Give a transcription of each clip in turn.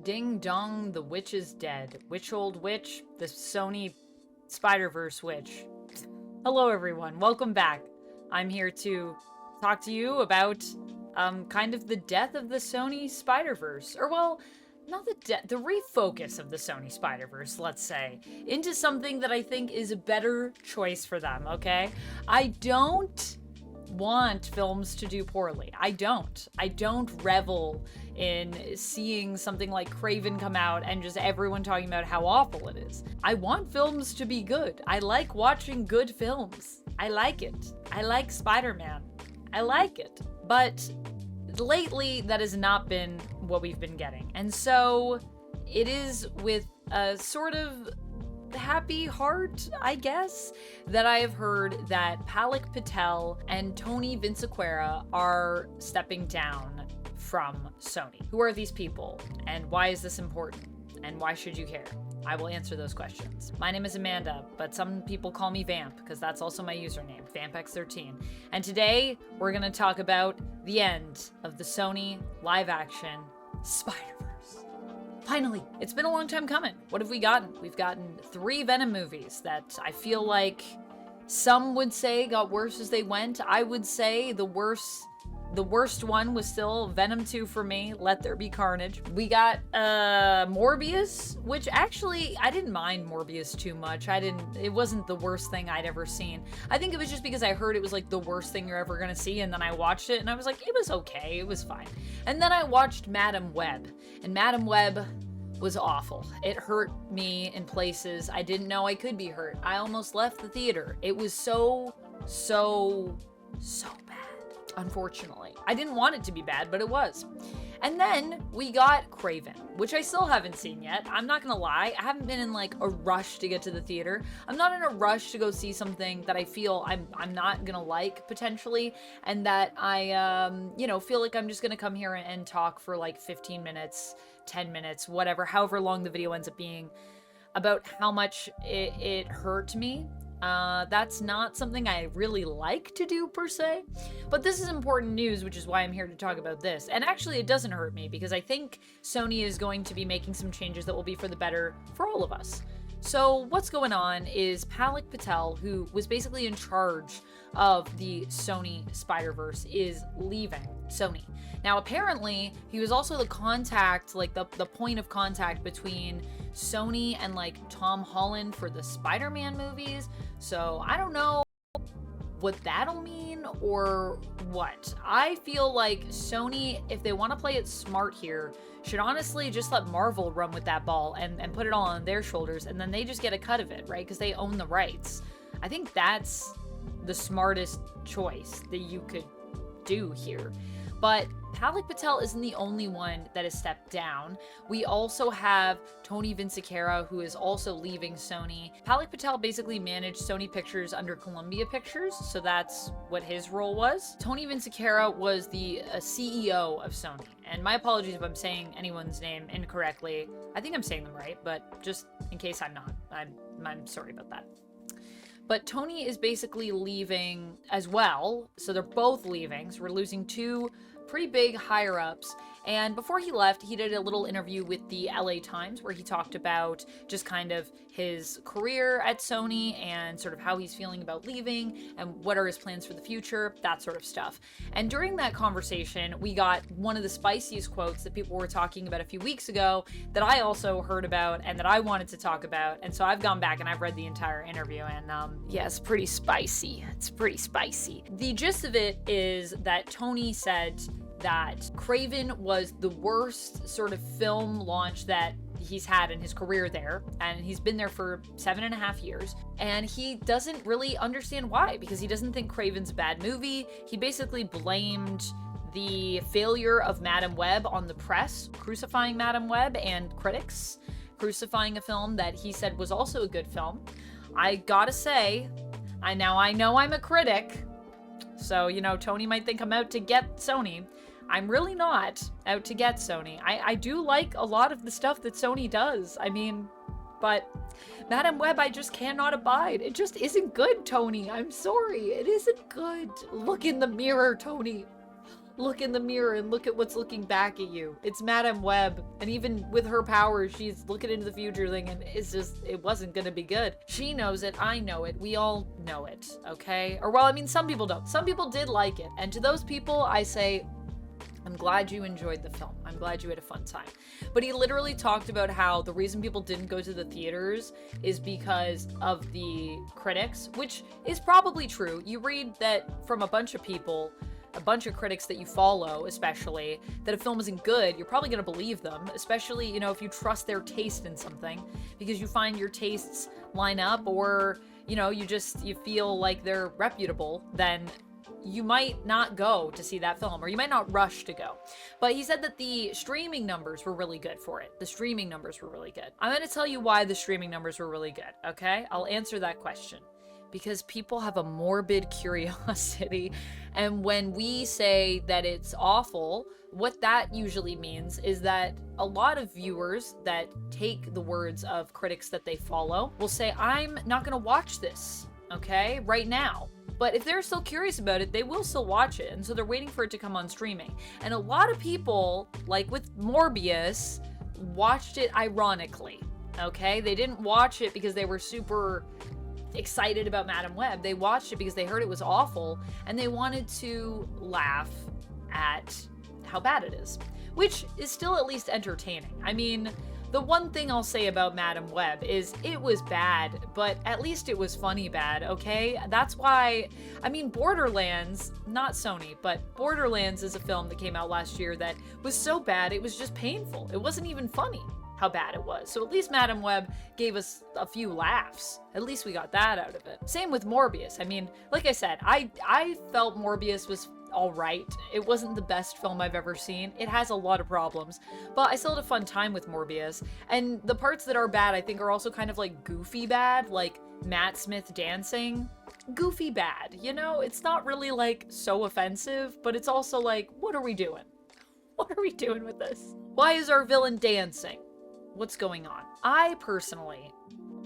Ding dong, the witch is dead. Witch old witch, the Sony Spider-Verse witch. Hello everyone, welcome back. I'm here to talk to you about kind of the death of the Sony Spider-Verse. Or well, not the death, the refocus of the Sony Spider-Verse, let's say, into something that I think is a better choice for them, okay? I don't want films to do poorly. I don't revel in seeing something like Craven come out and just everyone talking about how awful it is. I want films to be good. I like watching good films. I like it. I like Spider-Man. I like it. But lately, that has not been what we've been getting. And so it is with a sort of happy heart, I guess, that I have heard that Palik Patel and Tony Vinciquerra are stepping down from Sony. Who are these people? And why is this important? And why should you care? I will answer those questions. My name is Amanda, but some people call me Vamp because that's also my username, VampX13. And today we're gonna talk about the end of the Sony live-action Spider-Verse. Finally, it's been a long time coming. What have we gotten? We've gotten 3 Venom movies that I feel like some would say got worse as they went. I would say the worst one was still Venom 2 for me, Let There Be Carnage. We got Morbius, which actually, I didn't mind Morbius too much. It wasn't the worst thing I'd ever seen. I think it was just because I heard it was like the worst thing you're ever gonna see, and then I watched it and I was like, it was okay, it was fine. And then I watched Madam Web, and Madam Web was awful. It hurt me in places I didn't know I could be hurt. I almost left the theater. It was so bad. Unfortunately. I didn't want it to be bad, but it was. And then we got Craven, which I still haven't seen yet. I'm not gonna lie, I haven't been in like a rush to get to the theater. I'm not in a rush to go see something that I feel I'm not gonna like potentially, and that I feel like I'm just gonna come here and talk for like 15 minutes, 10 minutes, whatever, however long the video ends up being, about how much it hurt me. That's not something I really like to do per se, but this is important news, which is why I'm here to talk about this. And actually it doesn't hurt me because I think Sony is going to be making some changes that will be for the better for all of us. So what's going on is Palik Patel, who was basically in charge of the Sony Spider-Verse, is leaving Sony. Now, apparently, he was also the contact, like the point of contact between Sony and like Tom Holland for the Spider-Man movies. So I don't know what that'll mean or what. I feel like Sony, if they want to play it smart here, should honestly just let Marvel run with that ball and put it all on their shoulders, and then they just get a cut of it, right? Because they own the rights. I think that's the smartest choice that you could do here. But Palik Patel isn't the only one that has stepped down. We also have Tony Vinciquerra, who is also leaving Sony. Palik Patel basically managed Sony Pictures under Columbia Pictures, so that's what his role was. Tony Vinciquerra was the CEO of Sony. And my apologies if I'm saying anyone's name incorrectly. I think I'm saying them right, but just in case I'm not, I'm sorry about that. But Tony is basically leaving as well, so they're both leaving, so we're losing 2 pretty big higher-ups. And before he left, he did a little interview with the LA Times where he talked about just kind of his career at Sony and sort of how he's feeling about leaving and what are his plans for the future, that sort of stuff. And during that conversation, we got one of the spiciest quotes that people were talking about a few weeks ago that I also heard about and that I wanted to talk about. And so I've gone back and I've read the entire interview, and yeah, it's pretty spicy. It's pretty spicy. The gist of it is that Tony said that Craven was the worst sort of film launch that he's had in his career there, and he's been there for 7.5 years, and he doesn't really understand why, because he doesn't think Craven's a bad movie. He basically blamed the failure of Madam Web on the press, crucifying Madam Web, and critics crucifying a film that he said was also a good film. I gotta say, I know I'm a critic, so, Tony might think I'm out to get Sony. I'm really not out to get Sony. I do like a lot of the stuff that Sony does. I mean, but Madam Web, I just cannot abide. It just isn't good, Tony. I'm sorry. It isn't good. Look in the mirror, Tony. look in the mirror and look at what's looking back at you. It's Madame Web. And even with her powers, she's looking into the future thing, and it's just, it wasn't gonna be good. She knows it, I know it, we all know it, okay? Or well, I mean, some people don't. Some people did like it. And to those people, I say, I'm glad you enjoyed the film. I'm glad you had a fun time. But he literally talked about how the reason people didn't go to the theaters is because of the critics, which is probably true. You read that from a bunch of people, a bunch of critics that you follow, especially, that a film isn't good, you're probably gonna believe them, especially, you know, if you trust their taste in something, because you find your tastes line up, or, you know, you feel like they're reputable, then you might not go to see that film, or you might not rush to go. But he said that the streaming numbers were really good for it. The streaming numbers were really good. I'm going to tell you why the streaming numbers were really good, okay? I'll answer that question. Because people have a morbid curiosity, and when we say that it's awful, what that usually means is that a lot of viewers that take the words of critics that they follow will say, I'm not going to watch this, okay, right now. But if they're still curious about it, they will still watch it. And so they're waiting for it to come on streaming. And a lot of people, like with Morbius, watched it ironically, okay? They didn't watch it because they were super excited about Madame Web. They watched it because they heard it was awful, and they wanted to laugh at how bad it is, which is still at least entertaining. I mean, the one thing I'll say about Madame Web is it was bad, but at least it was funny bad, okay? That's why, I mean, Borderlands, not Sony, but Borderlands is a film that came out last year that was so bad, it was just painful. It wasn't even funny how bad it was. So at least Madame Web gave us a few laughs. At least we got that out of it. Same with Morbius. I mean, like I said, I felt Morbius was all right. It wasn't the best film I've ever seen. It has a lot of problems, but I still had a fun time with Morbius. And the parts that are bad, I think, are also kind of like goofy bad, like Matt Smith dancing. Goofy bad, you know? It's not really like so offensive, but it's also like, what are we doing? What are we doing with this? Why is our villain dancing? What's going on? I personally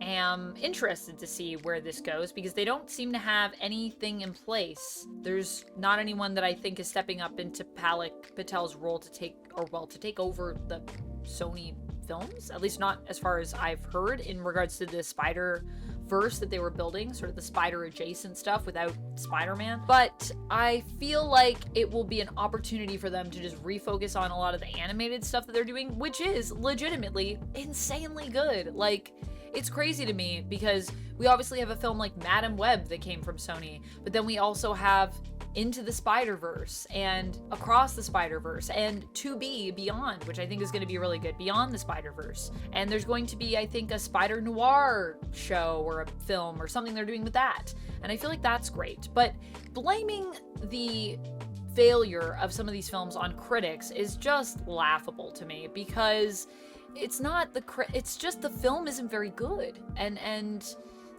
am interested to see where this goes, because they don't seem to have anything in place. There's not anyone that I think is stepping up into Palak Patel's role to take over the Sony films, at least not as far as I've heard in regards to the Spider-Verse that they were building, sort of the spider adjacent stuff without Spider-Man. But I feel like it will be an opportunity for them to just refocus on a lot of the animated stuff that they're doing, which is legitimately insanely good. Like, it's crazy to me because we obviously have a film like Madame Web that came from Sony, but then we also have Into the Spider-Verse and Across the Spider-Verse and To Be Beyond, which I think is going to be really good, Beyond the Spider-Verse. And there's going to be, I think, a Spider Noir show or a film or something they're doing with that. And I feel like that's great. But blaming the failure of some of these films on critics is just laughable to me, because it's not it's just the film isn't very good. And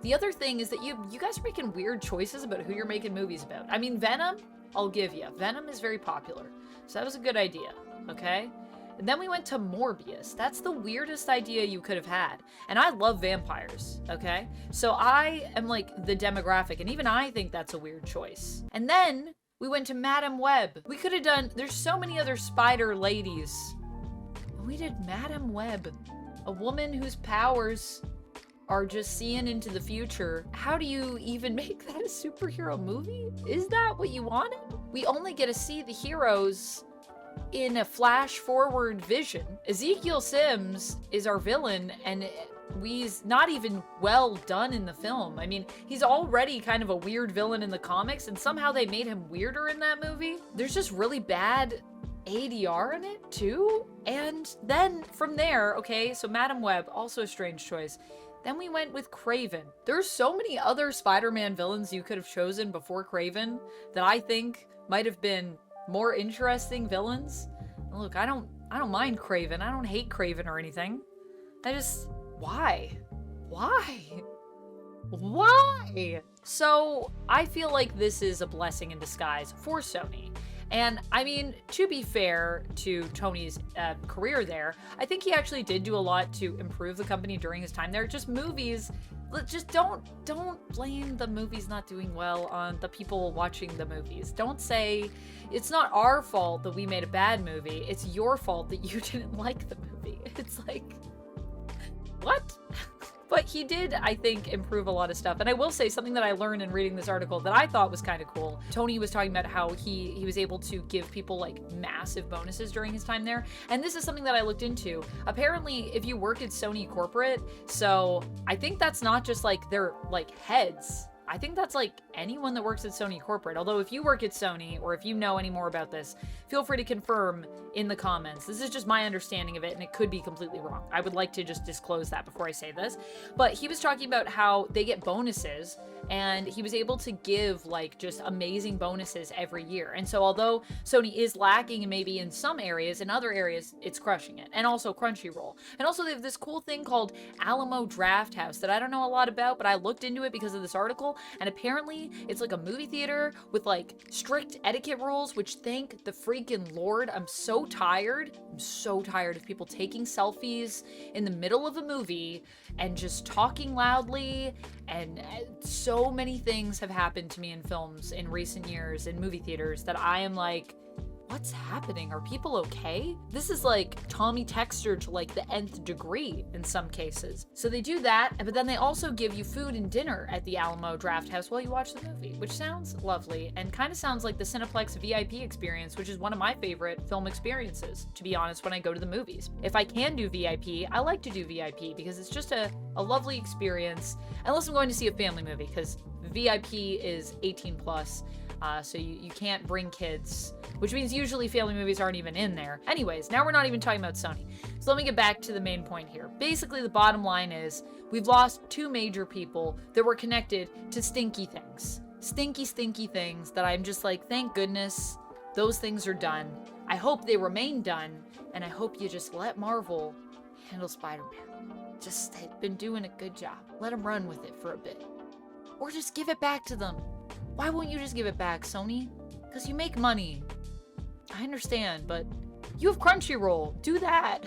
the other thing is that you guys are making weird choices about who you're making movies about. I mean, Venom, I'll give you. Venom is very popular. So that was a good idea, okay? And then we went to Morbius. That's the weirdest idea you could have had. And I love vampires, okay? So I am like the demographic, and even I think that's a weird choice. And then we went to Madame Web. We could have done, there's so many other spider ladies. We did Madame Web, a woman whose powers are just seeing into the future. How do you even make that a superhero movie? Is that what you wanted? We only get to see the heroes in a flash forward vision. Ezekiel Sims is our villain, and he's not even well done in the film. I mean, he's already kind of a weird villain in the comics, and somehow they made him weirder in that movie. There's just really bad ADR in it too. And then from there, okay, so Madame Web, also a strange choice. Then we went with Kraven. There's so many other Spider-Man villains you could have chosen before Kraven that I think might have been more interesting villains. And look, I don't mind Kraven. I don't hate Kraven or anything. Why? So I feel like this is a blessing in disguise for Sony. And I mean, to be fair to Tony's career there, I think he actually did do a lot to improve the company during his time there. Just movies, just don't blame the movies not doing well on the people watching the movies. Don't say it's not our fault that we made a bad movie. It's your fault that you didn't like the movie. It's like, what? But he did, I think, improve a lot of stuff. And I will say something that I learned in reading this article that I thought was kind of cool. Tony was talking about how he was able to give people like massive bonuses during his time there. And this is something that I looked into. Apparently, if you work at Sony corporate, so I think that's not just like their like heads. I think that's like anyone that works at Sony corporate. Although if you work at Sony or if you know any more about this, feel free to confirm in the comments. This is just my understanding of it and it could be completely wrong. I would like to just disclose that before I say this. But he was talking about how they get bonuses and he was able to give like just amazing bonuses every year. And so although Sony is lacking and maybe in some areas, in other areas it's crushing it. And also Crunchyroll. And also they have this cool thing called Alamo Drafthouse that I don't know a lot about, but I looked into it because of this article. And apparently it's like a movie theater with like strict etiquette rules, which thank the freaking Lord. I'm so tired. I'm so tired of people taking selfies in the middle of a movie and just talking loudly. And so many things have happened to me in films in recent years in movie theaters that I am like, what's happening? Are people okay? This is like Tommy Texter to like the nth degree in some cases. So they do that, but then they also give you food and dinner at the Alamo Drafthouse while you watch the movie, which sounds lovely and kind of sounds like the Cineplex VIP experience, which is one of my favorite film experiences, to be honest, when I go to the movies. If I can do VIP, I like to do VIP because it's just a lovely experience, unless I'm going to see a family movie, because VIP is 18 plus. So you can't bring kids, which means usually family movies aren't even in there. Anyways, now we're not even talking about Sony. So let me get back to the main point here. Basically, the bottom line is we've lost two major people that were connected to stinky things. Stinky things that I'm just like, thank goodness those things are done. I hope they remain done, and I hope you just let Marvel handle Spider-Man. Just, they've been doing a good job. Let them run with it for a bit. Or just give it back to them. Why won't you just give it back, Sony? Because you make money. I understand, but you have Crunchyroll. Do that.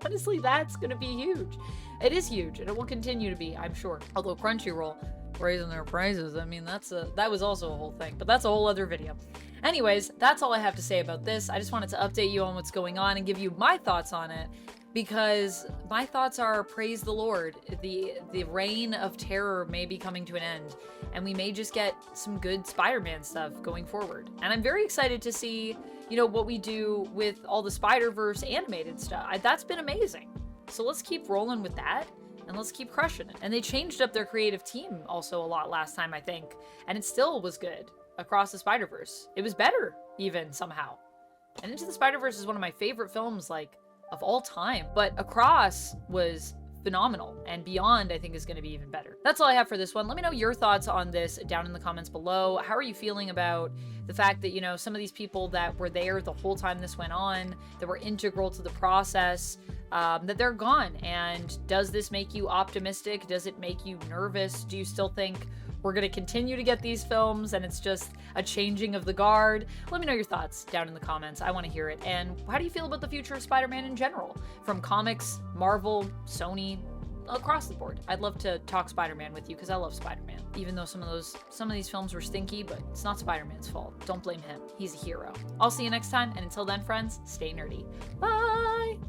Honestly, that's going to be huge. It is huge, and it will continue to be, I'm sure. Although Crunchyroll raising their prices, I mean, that was also a whole thing, but that's a whole other video. Anyways, that's all I have to say about this. I just wanted to update you on what's going on and give you my thoughts on it, because my thoughts are, praise the Lord. The reign of terror may be coming to an end, and we may just get some good Spider-Man stuff going forward. And I'm very excited to see, you know, what we do with all the SpiderVerse animated stuff. That's been amazing. So let's keep rolling with that, and let's keep crushing it. And they changed up their creative team also a lot last time, I think, and it still was good across the Spider-Verse. It was better, even, somehow. And Into the Spider-Verse is one of my favorite films, like, of all time, but Across was phenomenal, and Beyond I think is going to be even better. That's all I have for this one. Let me know your thoughts on this down in the comments below. How are you feeling about the fact that, you know, some of these people that were there the whole time this went on, that were integral to the process, that they're gone? And does this make you optimistic? Does it make you nervous? Do you still think we're going to continue to get these films and it's just a changing of the guard? Let me know your thoughts down in the comments. I want to hear it. And how do you feel about the future of Spider-Man in general? From comics, Marvel, Sony, across the board. I'd love to talk Spider-Man with you because I love Spider-Man. Even though some of these films were stinky, but it's not Spider-Man's fault. Don't blame him. He's a hero. I'll see you next time, and until then, friends, stay nerdy. Bye!